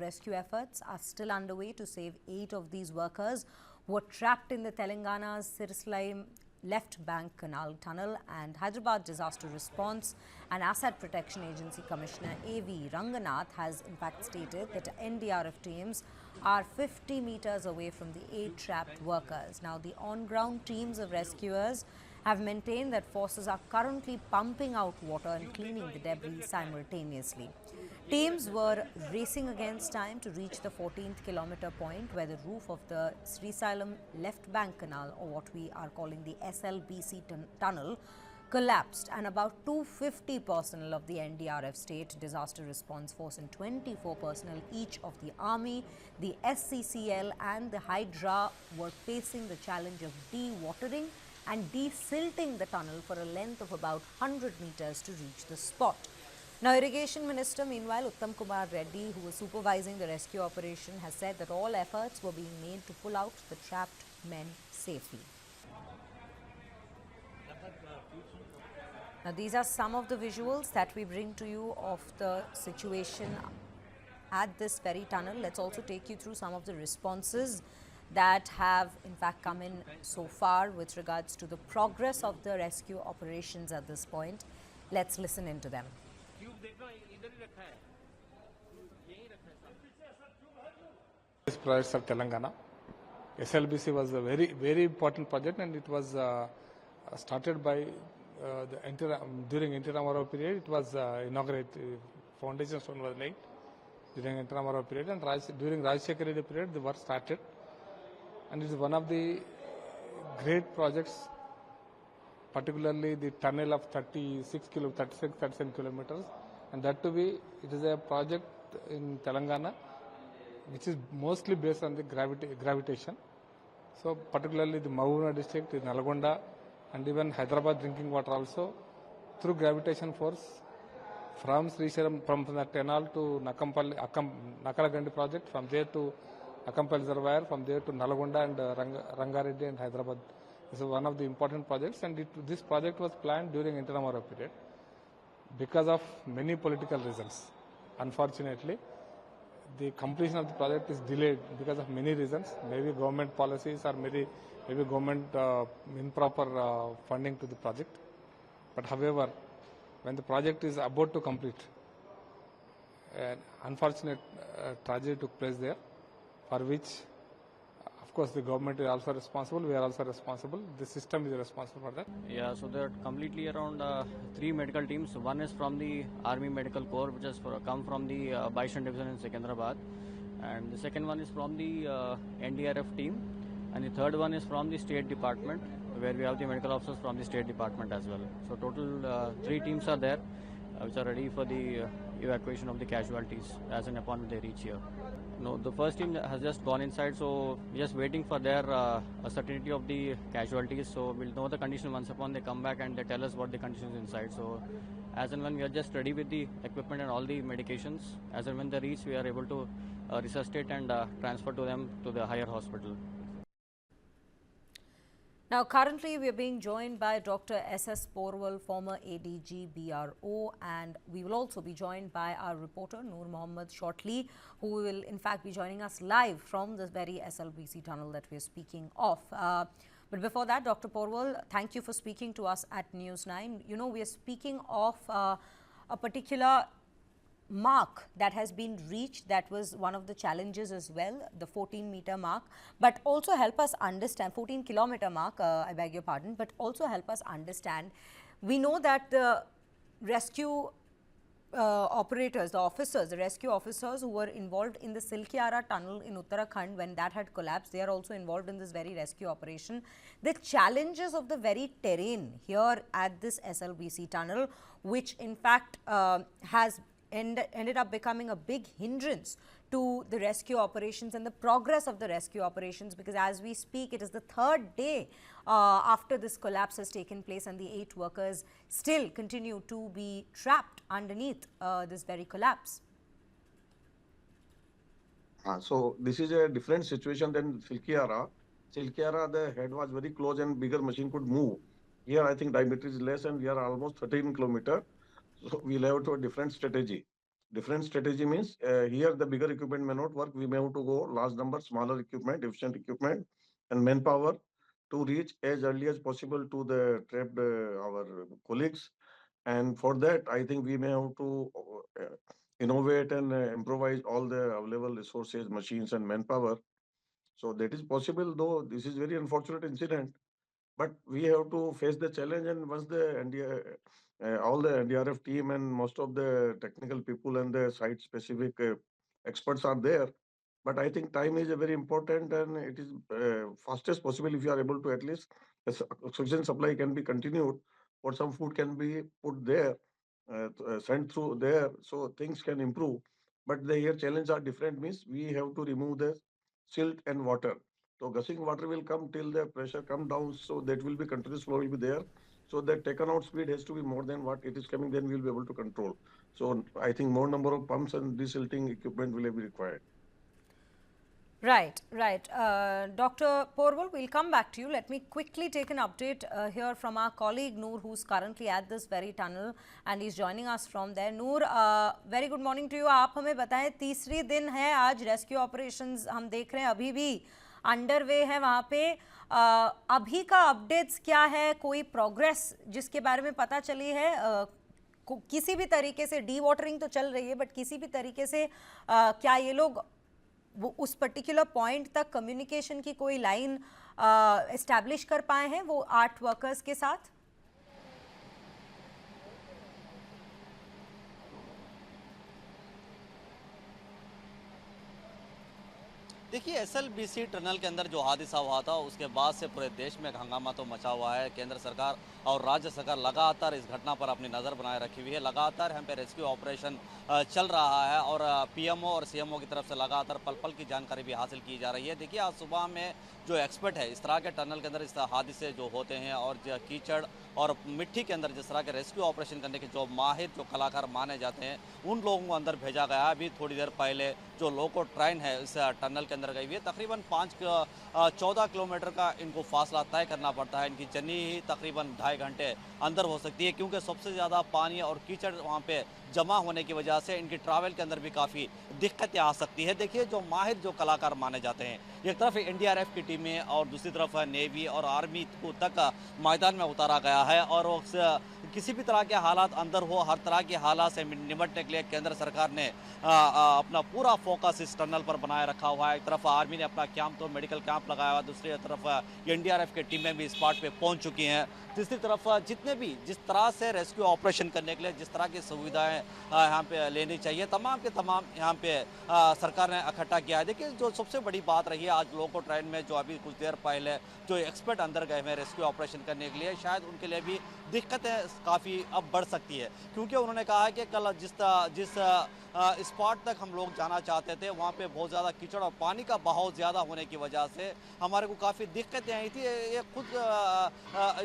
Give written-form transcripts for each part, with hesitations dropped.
rescue efforts are still underway to save 8 of these workers who were trapped in the Telangana's Sirisalam Left Bank Canal Tunnel. And Hyderabad Disaster Response and Asset Protection Agency Commissioner A.V. Ranganath has in fact stated that NDRF teams are 50 meters away from the 8 trapped workers. Now, the on-ground teams of rescuers have maintained that forces are currently pumping out water and cleaning the debris simultaneously. Teams were racing against time to reach the 14th kilometer point where the roof of the Srisalam Left Bank Canal, or what we are calling the SLBC tunnel, collapsed, and about 250 personnel of the NDRF State Disaster Response Force and 24 personnel each of the Army, the SCCL and the Hydra were facing the challenge of dewatering and desilting the tunnel for a length of about 100 meters to reach the spot. Now, Irrigation Minister, meanwhile, Uttam Kumar Reddy, who was supervising the rescue operation, has said that all efforts were being made to pull out the trapped men safely. Now, these are some of the visuals that we bring to you of the situation at this very tunnel. Let's also take you through some of the responses that have in fact come in so far with regards to the progress of the rescue operations at this point. Let's listen into them. This project of Telangana, SLBC was a very important project, and it was started by during N.T. Ramarao period. It was inaugurated, foundation stone was laid during N.T. Ramarao period, and during Rajshekhar Reddy period the work started. And it is one of the great projects, particularly the tunnel of 36 37 kilometers, and that it is a project in Telangana which is mostly based on the gravitation. So particularly the Mahbubnagar district, the Nalgonda, and even Hyderabad drinking water also through gravitation force from Srisailam, from the canal to Nakalagandi project, from there to Akampal Reservoir, from there to Nalgonda and Rangareddy and Hyderabad. This is one of the important projects, and this project was planned during N.T. Ramarao period. Because of many political reasons, unfortunately, the completion of the project is delayed because of many reasons, maybe government policies or maybe government improper funding to the project. But however, when the project is about to complete, an unfortunate tragedy took place there, for which, of course, the government is also responsible, we are also responsible, the system is responsible for that. Yeah, so there are completely around 3 medical teams. One is from the Army Medical Corps, which has come from the Baishan Division in Secunderabad, and the second one is from the NDRF team, and the third one is from the State Department, where we have the medical officers from the State Department as well. So total 3 teams are there, which are ready for the evacuation of the casualties as and upon they reach here. No, the first team has just gone inside, so we're just waiting for their certainty of the casualties. So we'll know the condition once upon they come back and they tell us what the condition is inside. So as and when we are just ready with the equipment and all the medications, as and when they reach, we are able to resuscitate and transfer to them to the higher hospital. Now, currently we are being joined by Dr. S.S. Porwal, former ADG BRO, and we will also be joined by our reporter Noor Mohammed shortly, who will in fact be joining us live from this very SLBC tunnel that we are speaking of. But before that, Dr. Porwal, thank you for speaking to us at News 9. You know, we are speaking of a particular mark that has been reached. That was one of the challenges as well, the 14-meter mark, but also help us understand 14-kilometer mark, I beg your pardon, but also help us understand. We know that the rescue operators, the officers, the rescue officers who were involved in the Silkiara tunnel in Uttarakhand when that had collapsed, they are also involved in this very rescue operation. The challenges of the very terrain here at this SLBC tunnel, which in fact has ended up becoming a big hindrance to the rescue operations and the progress of the rescue operations, because as we speak, it is the 3rd day after this collapse has taken place and the 8 workers still continue to be trapped underneath this very collapse. So this is a different situation than Silkiara. Silkiara, the head was very close and bigger machine could move. Here, I think diameter is less and we are almost 13 kilometers. So we'll have to a different strategy. Different strategy means here the bigger equipment may not work. We may have to go large number, smaller equipment, efficient equipment, and manpower to reach as early as possible to the trapped our colleagues. And for that, I think we may have to innovate and improvise all the available resources, machines, and manpower. So that is possible, though this is very unfortunate incident. But we have to face the challenge, and once the all the NDRF team and most of the technical people and the site-specific experts are there. But I think time is a very important, and it is fastest possible if you are able to at least oxygen supply can be continued, or some food can be put there, sent through there, so things can improve. But the here challenge are different. Means we have to remove the silt and water. So gushing water will come till the pressure come down, so that will be continuous flow will be there. So the taken out speed has to be more than what it is coming, then we'll be able to control. So I think more number of pumps and desilting equipment will be required. Right, right. Dr. Porwal, we'll come back to you. Let me quickly take an update here from our colleague Noor, who's currently at this very tunnel and he's joining us from there. Noor, very good morning to you. आप हमें बताएं, तीसरी दिन है आज rescue operations हम देख रहे हैं अभी भी अंडरवे है वहाँ पे। अभी का अपडेट्स क्या है, कोई प्रोग्रेस जिसके बारे में पता चली है? किसी भी तरीके से डी वाटरिंग तो चल रही है, बट किसी भी तरीके से क्या ये लोग वो उस पर्टिकुलर पॉइंट तक कम्युनिकेशन की कोई लाइन एस्टैब्लिश कर पाए हैं वो 8 वर्कर्स के साथ? देखिए, एसएलबीसी टनल के अंदर जो हादसा हुआ था उसके बाद से पूरे देश में हंगामा तो मचा हुआ है। केंद्र सरकार और राज्य सरकार लगातार इस घटना पर अपनी नज़र बनाए रखी हुई है। लगातार यहाँ पे रेस्क्यू ऑपरेशन चल रहा है और पीएमओ और सीएमओ की तरफ से लगातार पल पल की जानकारी भी हासिल की जा रही है। देखिए, आज सुबह में जो एक्सपर्ट है इस तरह के टनल के अंदर इस हादसे जो होते हैं और जो कीचड़ और मिट्टी के अंदर जिस तरह के रेस्क्यू ऑपरेशन करने के जो माहिर जो कलाकार माने जाते हैं उन लोगों को अंदर भेजा गया है। अभी थोड़ी देर पहले जो लोको ट्रेन है इस टनल के अंदर गई हुई है। तकरीबन 14 किलोमीटर का इनको फासला तय करना पड़ता है। इनकी जर्नी ही तकरीबन 2.5 घंटे अंदर हो सकती है, क्योंकि सबसे ज़्यादा पानी और कीचड़ वहाँ पे जमा होने की वजह से इनकी ट्रैवल के अंदर भी काफ़ी दिक्कतें आ सकती है। देखिए, जो माहिर जो कलाकार माने जाते हैं, एक तरफ एनडीआरएफ की टीमें और दूसरी तरफ नेवी और आर्मी को तक मैदान में उतारा गया है और किसी भी तरह के हालात अंदर हो, हर तरह के हालात से निपटने के लिए केंद्र सरकार ने अपना पूरा फोकस इस टनल पर बनाए रखा हुआ है। एक तरफ आर्मी ने अपना कैंप तो मेडिकल कैंप लगाया हुआ है, दूसरी तरफ एनडीआरएफ की टीमें भी स्पॉट पे पहुंच चुकी हैं। तीसरी तरफ जितने भी जिस तरह से रेस्क्यू ऑपरेशन करने के लिए जिस तरह की सुविधाएं यहाँ पे लेनी चाहिए, तमाम के तमाम यहाँ पे सरकार ने इकट्ठा किया है। देखिए, जो सबसे बड़ी बात रही है आज लोको ट्रेन में, जो अभी कुछ देर पहले जो एक्सपर्ट अंदर गए हैं रेस्क्यू ऑपरेशन करने के लिए, शायद उनके लिए भी दिक्कतें काफ़ी अब बढ़ सकती है, क्योंकि उन्होंने कहा है कि कल जिस स्पॉट तक हम लोग जाना चाहते थे वहाँ पे बहुत ज़्यादा कीचड़ और पानी का बहाव ज़्यादा होने की वजह से हमारे को काफ़ी दिक्कतें आई थी। ये खुद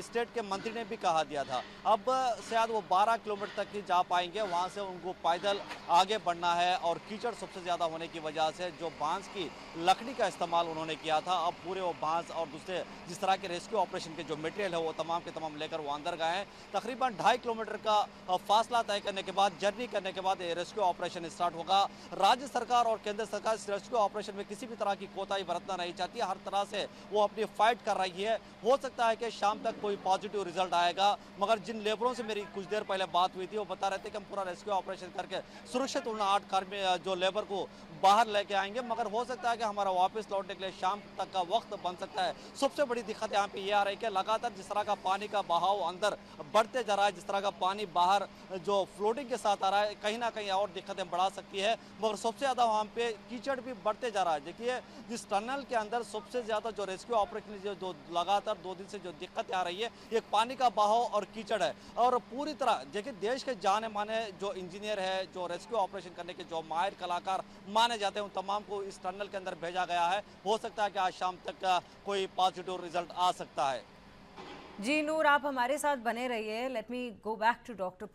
स्टेट के मंत्री ने भी कहा दिया था। अब शायद वो 12 किलोमीटर तक ही जा पाएंगे, वहाँ से उनको पैदल आगे बढ़ना है और कीचड़ सबसे ज़्यादा होने की वजह से जो बांस की लकड़ी का इस्तेमाल उन्होंने किया था, अब पूरे वो बांस और दूसरे जिस तरह के रेस्क्यू ऑपरेशन के जो मटेरियल है वो तमाम के तमाम लेकर वो अंदर गए हैं। तकरीबन 2.5 किलोमीटर का फासला तय करने के बाद, जर्नी करने के बाद ये रेस्क्यू ऑपरेशन स्टार्ट होगा। राज्य सरकार और केंद्र सरकार इस रेस्क्यू ऑपरेशन में किसी भी तरह की कोताही बरतना नहीं चाहती है, हर तरह से वो अपनी फाइट कर रही है। हो सकता है कि शाम तक कोई पॉजिटिव रिजल्ट आएगा, मगर जिन लेबरों से मेरी कुछ देर पहले बात हुई थी वो बता रहे थे कि हम पूरा रेस्क्यू ऑपरेशन करके सुरक्षित उन 8 कर्मी जो लेबर को बाहर लेके आएंगे, मगर हो सकता है कि हमारा वापस लौटने के लिए शाम तक का वक्त बन सकता है। सबसे बड़ी दिक्कत यहाँ पे ये आ रही है कि लगातार जिस तरह का पानी का बहाव अंदर बढ़ते जा रहा है, जिस तरह का पानी बाहर जो फ्लोटिंग के साथ आ रहा है, कहीं ना कहीं और दिक्कतें बढ़ा सकती है, मगर सबसे ज़्यादा वहाँ पे कीचड़ भी बढ़ते जा रहा है। देखिए, जिस टनल के अंदर सबसे ज़्यादा जो रेस्क्यू ऑपरेशन जो लगातार 2 दिन से जो दिक्कतें आ रही है, एक पानी का बहाव और कीचड़ है। और पूरी तरह देखिए, देश के जाने माने जो इंजीनियर है, जो रेस्क्यू ऑपरेशन करने के जो माहिर कलाकार माने जाते हैं, उन तमाम को इस टनल के अंदर भेजा गया है। हो सकता है कि आज शाम तक कोई पॉजिटिव रिजल्ट आ सकता है। जी नूर, आप हमारे साथ बने रहिए। Let me go back to doctor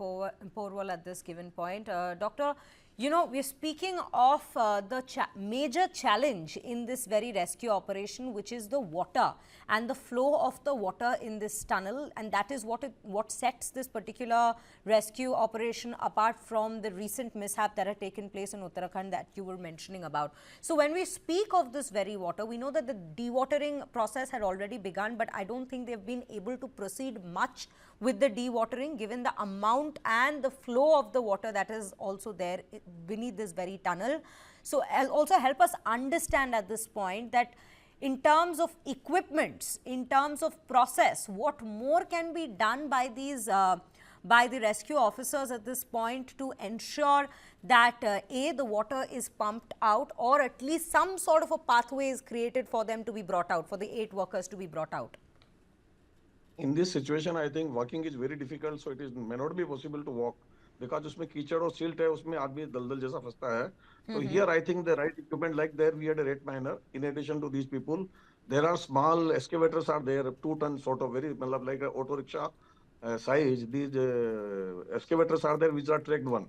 Porwal at this given point. Doctor, You know, we're speaking of the major challenge in this very rescue operation, which is the water and the flow of the water in this tunnel, and that is what sets this particular rescue operation apart from the recent mishap that had taken place in Uttarakhand that you were mentioning about. So when we speak of this very water, we know that the dewatering process had already begun, but I don't think they've been able to proceed much with the dewatering given the amount and the flow of the water that is also there beneath this very tunnel. So also help us understand at this point that in terms of equipments, in terms of process, what more can be done by these by the rescue officers at this point to ensure that A, the water is pumped out, or at least some sort of a pathway is created for them to be brought out, for the 8 workers to be brought out? In this situation, I think walking is very difficult, so it is may not be possible to walk because उसमें कीचड़ और silt है, उसमें आदमी दलदल जैसा फंसता है. So here I think the right equipment, like there we had a red miner. In addition to these people, there are small excavators are there, 2-ton sort of very मतलब like a auto rickshaw size. These excavators are there which are tracked one,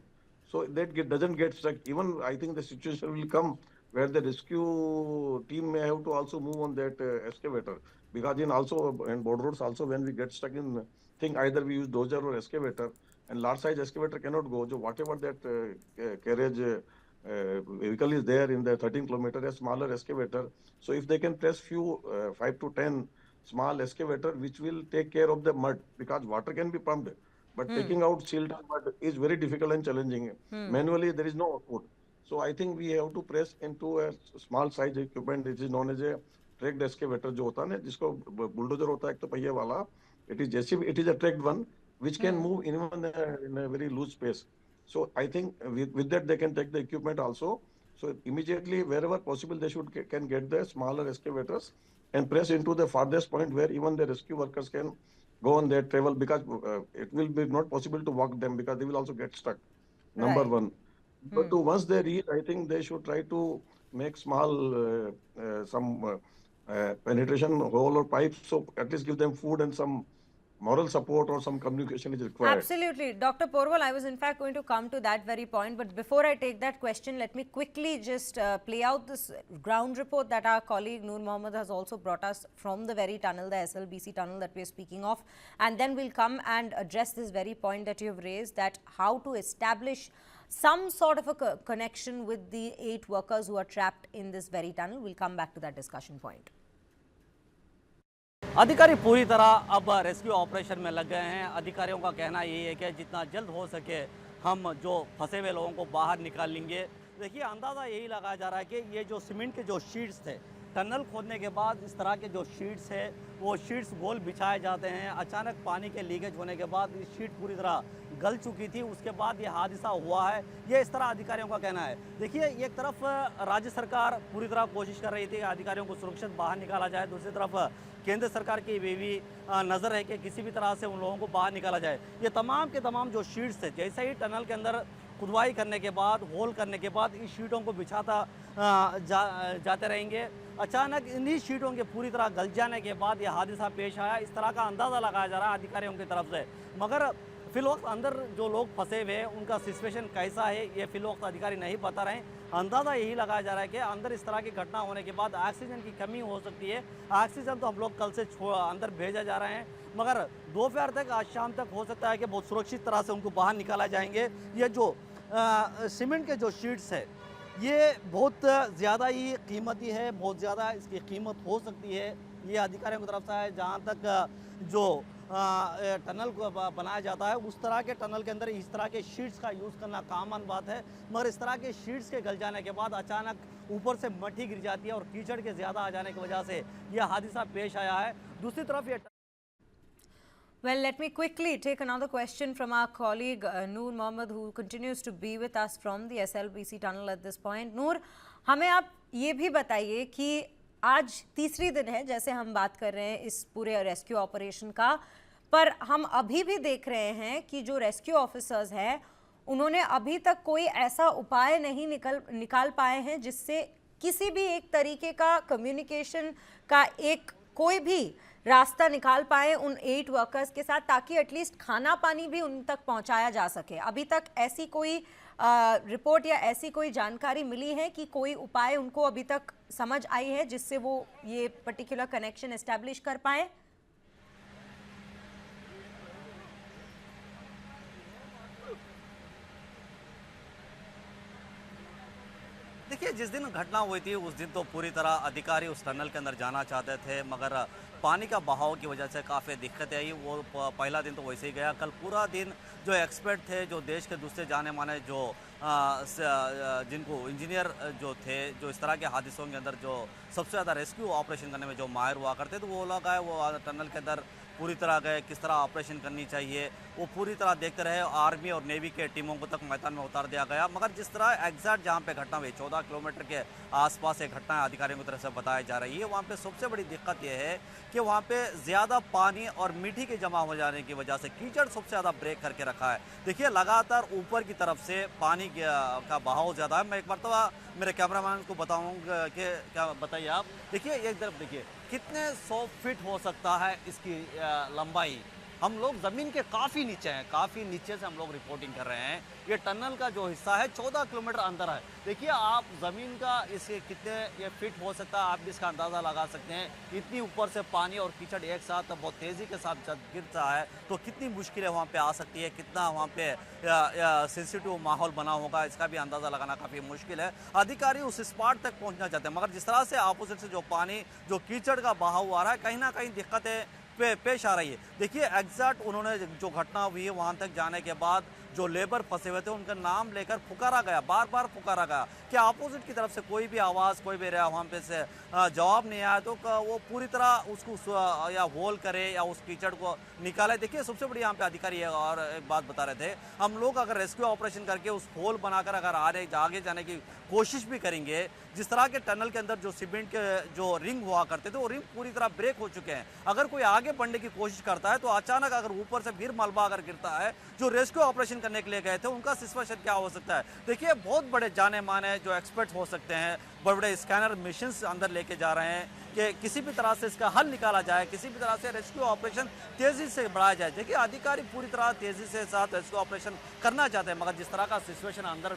so that doesn't get stuck. Even I think the situation will come where the rescue team may have to also move on that excavator. Because in board roads also when we get stuck in thing, either we use dozer or excavator, and large size excavator cannot go. So whatever that carriage vehicle is there in the 13 kilometer, a smaller excavator. So if they can press few 5 to 10 small excavator, which will take care of the mud, because water can be pumped, but taking out silt and mud is very difficult and challenging. Manually there is no output. So I think we have to press into a small size equipment, which is known as a tracked excavator जो होता है ना, जिसको bulldozer होता है एक तो पहिए वाला, it is JCB, it is a tracked one which can move even in a very loose space. So I think with that they can take the equipment also. So immediately wherever possible they can get the smaller excavators and press into the farthest point where even the rescue workers can go on their travel, because it will be not possible to walk them because they will also get stuck. Number one. But once they reach, I think they should try to make small some penetration hole or pipes, so at least give them food and some moral support or some communication is required. Absolutely. Dr. Porwal, I was in fact going to come to that very point, but before I take that question, let me quickly just play out this ground report that our colleague Noor Mohammed has also brought us from the very tunnel, the SLBC tunnel that we are speaking of, and then we'll come and address this very point that you have raised, that how to establish some sort of a connection with the 8 workers who are trapped in this very tunnel. We'll come back to that discussion point. अधिकारी पूरी तरह अब rescue operation में लग गए हैं। अधिकारियों का कहना यही है कि जितना जल्द हो सके हम जो फंसे हुए लोगों को बाहर निकाल लेंगे। देखिए, अंदाज़ा यही लगाया जा रहा है कि ये जो सीमेंट के जो शीट्स थे, टनल खोदने के बाद इस तरह के जो शीट्स है वो शीट्स गोल बिछाए जाते हैं। अचानक पानी के लीकेज होने के बाद ये शीट पूरी तरह गल चुकी थी, उसके बाद ये हादसा हुआ है, ये इस तरह अधिकारियों का कहना है। देखिए, एक तरफ राज्य सरकार पूरी तरह कोशिश कर रही थी कि अधिकारियों को सुरक्षित बाहर निकाला जाए, दूसरी तरफ केंद्र सरकार की भी नज़र है कि किसी भी तरह से उन लोगों को बाहर निकाला जाए। ये तमाम के तमाम जो शीट्स थे, जैसे ही टनल के अंदर खुदवाई करने के बाद, होल करने के बाद इस शीटों को बिछाता जाते रहेंगे। अचानक इन्हीं शीटों के पूरी तरह गल जाने के बाद यह हादसा पेश आया, इस तरह का अंदाज़ा लगाया जा रहा है अधिकारियों की तरफ से। मगर फिलवक्त अंदर जो लोग फंसे हुए हैं उनका सिचुएशन कैसा है ये फिलवक्त अधिकारी नहीं बता रहे हैं। अंदाज़ा यही लगाया जा रहा है कि अंदर इस तरह की घटना होने के बाद ऑक्सीजन की कमी हो सकती है। ऑक्सीजन तो हम लोग कल से अंदर भेजा जा रहे हैं, मगर दोपहर तक, आज शाम तक हो सकता है कि बहुत सुरक्षित तरह से उनको बाहर निकाला जाएंगे। ये जो सीमेंट के जो शीट्स है ये बहुत ज़्यादा ही कीमती है, बहुत ज़्यादा इसकी कीमत हो सकती है, ये अधिकारियों की तरफ से है। जहाँ तक जो टनल को बनाया जाता है उस तरह के टनल के अंदर इस तरह के शीट्स का यूज़ करना कॉमन बात है, मगर इस तरह के शीट्स के गल जाने के बाद अचानक ऊपर से मट्टी गिर जाती है और कीचड़ के ज़्यादा आ जाने की वजह से यह हादसा पेश आया है। दूसरी तरफ ये Well, let me quickly take another question from our colleague Noor Mohammed, who continues to be with us from the SLBC tunnel at this point. Noor, हमें आप ये भी बताइए कि आज तीसरी दिन है जैसे हम बात कर रहे हैं इस पूरे रेस्क्यू ऑपरेशन का, पर हम अभी भी देख रहे हैं कि जो रेस्क्यू ऑफिसर्स हैं उन्होंने अभी तक कोई ऐसा उपाय नहीं निकाल पाए हैं जिससे किसी भी एक तरीके का कम्युनिकेशन का एक कोई भी रास्ता निकाल पाए उन 8 वर्कर्स के साथ, ताकि एटलीस्ट खाना पानी भी उन तक पहुंचाया जा सके। अभी तक ऐसी कोई रिपोर्ट या ऐसी कोई जानकारी मिली है कि कोई उपाय उनको अभी तक समझ आई है जिससे वो ये पर्टिकुलर कनेक्शन एस्टैब्लिश कर पाए? देखिए, जिस दिन घटना हुई थी उस दिन तो पूरी तरह अधिकारी उस टनल के अंदर जाना चाहते थे, मगर पानी का बहाव की वजह से काफ़ी दिक्कतें आई। वो पहला दिन तो वैसे ही गया। कल पूरा दिन जो एक्सपर्ट थे, जो देश के दूसरे जाने माने जो जिनको इंजीनियर जो थे, जो इस तरह के हादसों के अंदर जो सबसे ज़्यादा रेस्क्यू ऑपरेशन करने में जो माहिर हुआ करते थे, वो लोग आए, वो टनल के अंदर पूरी तरह गए, किस तरह ऑपरेशन करनी चाहिए वो पूरी तरह देखते रहे। आर्मी और नेवी के टीमों को तक मैदान में उतार दिया गया, मगर जिस तरह एग्जैक्ट जहाँ पे घटना हुई 14 किलोमीटर के आसपास एक घटना अधिकारियों की तरफ से बताई जा रही है, वहाँ पे सबसे बड़ी दिक्कत यह है कि वहाँ पे ज़्यादा पानी और मिट्टी के जमा हो जाने की वजह से कीचड़ सबसे ज़्यादा ब्रेक करके रखा है। देखिए, लगातार ऊपर की तरफ से पानी का बहाव ज़्यादा है। मैं एक मरतबा मेरे कैमरामैन को बताऊँगा कि क्या बताइए आप। देखिए, एक तरफ देखिए कितने 100 फीट हो सकता है इसकी लंबाई। हम लोग ज़मीन के काफ़ी नीचे हैं, काफ़ी नीचे से हम लोग रिपोर्टिंग कर रहे हैं। ये टनल का जो हिस्सा है 14 किलोमीटर अंदर है। देखिए आप ज़मीन का इसके कितने ये फिट हो सकता है, आप भी इसका अंदाज़ा लगा सकते हैं। इतनी ऊपर से पानी और कीचड़ एक साथ बहुत तेज़ी के साथ जब गिरता है तो कितनी मुश्किलें वहाँ पे आ सकती है, कितना वहाँ पे सेंसिटिव माहौल बना होगा, इसका भी अंदाज़ा लगाना काफ़ी मुश्किल है। अधिकारी उस स्पॉट तक पहुँचना चाहते हैं, मगर जिस तरह से अपोजिट से जो पानी जो कीचड़ का बहाव आ रहा है, कहीं ना कहीं दिक्कतें पेश आ रही है। देखिए एग्जैक्ट उन्होंने जो घटना हुई है वहां तक जाने के बाद जो लेबर फंसे हुए थे उनका नाम लेकर पुकारा गया, बार बार पुकारा गया कि अपोजिट की तरफ से कोई भी आवाज़, कोई भी वहाँ पे से जवाब नहीं आया तो वो पूरी तरह उसको या होल करे या उस कीचड़ को निकाले। देखिए सबसे बड़ी यहाँ पे अधिकारी है और एक बात बता रहे थे, हम लोग अगर रेस्क्यू ऑपरेशन करके उस होल बनाकर अगर आगे जाने की कोशिश भी करेंगे, जिस तरह के टनल के अंदर जो सीमेंट के जो रिंग हुआ करते थे वो रिंग पूरी तरह ब्रेक हो चुके हैं। अगर कोई आगे बढ़ने की कोशिश करता है तो अचानक अगर ऊपर से फिर मलबा अगर गिरता है, जो रेस्क्यू ऑपरेशन करने के लिए गए थे उनका सिचुएशन क्या हो सकता है। देखिए बहुत बड़े जाने माने जो एक्सपर्ट हो सकते हैं, बड़े बड़े स्कैनर मशीन अंदर लेके जा रहे हैं कि किसी भी तरह से इसका हल निकाला जाए, किसी भी तरह से रेस्क्यू ऑपरेशन तेजी से बढ़ाया जाए। देखिए अधिकारी पूरी तरह तेजी से साथ रेस्क्यू ऑपरेशन करना चाहते हैं, मगर जिस तरह का सिचुएशन अंदर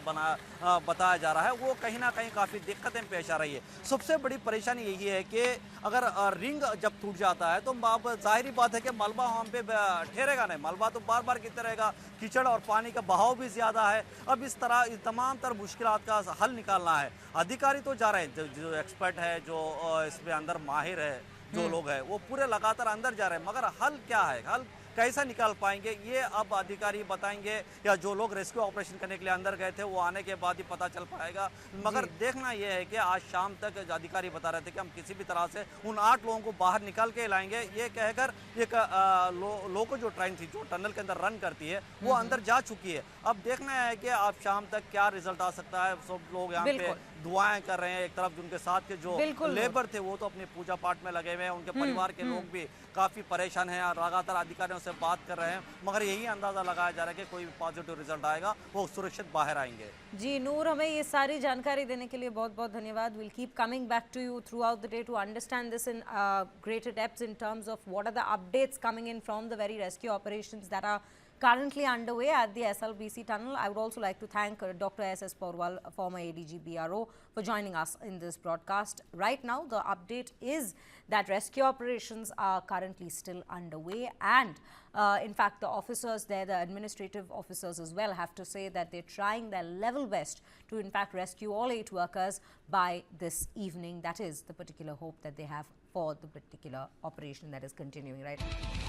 बताया जा रहा है वो कहीं ना कहीं काफ़ी दिक्कतें पेश आ रही है। सबसे बड़ी परेशानी यही है कि अगर रिंग जब टूट जाता है तो जाहिर बात है कि मलबा वहाँ पे ठहरेगा नहीं, मलबा तो बार बार गिरता रहेगा, कीचड़ और पानी का बहाव भी ज़्यादा है। अब इस तमाम तर मुश्किलात का हल निकालना है। अधिकारी तो जा रहे हैं, जो एक्सपर्ट है, जो इसमें अंदर माहिर है, जो लोग हैं वो पूरे लगातार अंदर जा रहे हैं, मगर हल क्या है, हल कैसा निकाल पाएंगे ये अब अधिकारी बताएंगे या जो लोग रेस्क्यू ऑपरेशन करने के लिए अंदर गए थे वो आने के बाद ही पता चल पाएगा। मगर देखना यह है कि आज शाम तक अधिकारी बता रहे थे कि हम किसी भी तरह से उन 8 लोगों को बाहर निकाल के लाएंगे, ये कहकर एक लोको जो ट्रेन थी जो टनल के अंदर रन करती है वो अंदर जा चुकी है। अब देखना है कि आप शाम तक क्या रिजल्ट आ सकता है। सब लोग यहाँ पे दुआएं कर रहे हैं, एक तरफ उनके साथ के जो लेबर थे वो तो अपने पूजा पाठ में लगे हुए हैं, उनके परिवार के लोग भी काफी परेशान हैं और लगातार अधिकारियों से बात कर रहे हैं, मगर यही अंदाजा लगाया जा रहा है कि कोई भी पॉजिटिव रिजल्ट आएगा वो सुरक्षित बाहर आएंगे। जी नूर, हमें ये सारी जानकारी देने के लिए बहुत बहुत धन्यवाद। Will keep coming back to you throughout the day to understand this in greater depths in terms of what are the updates coming in from the very rescue operations that are currently underway at the SLBC tunnel. I would also like to thank Dr. S.S. Porwal, former ADG BRO, for joining us in this broadcast. Right now, the update is that rescue operations are currently still underway, and in fact, the officers there, the administrative officers as well, have to say that they're trying their level best to in fact rescue all 8 workers by this evening. That is the particular hope that they have for the particular operation that is continuing right now.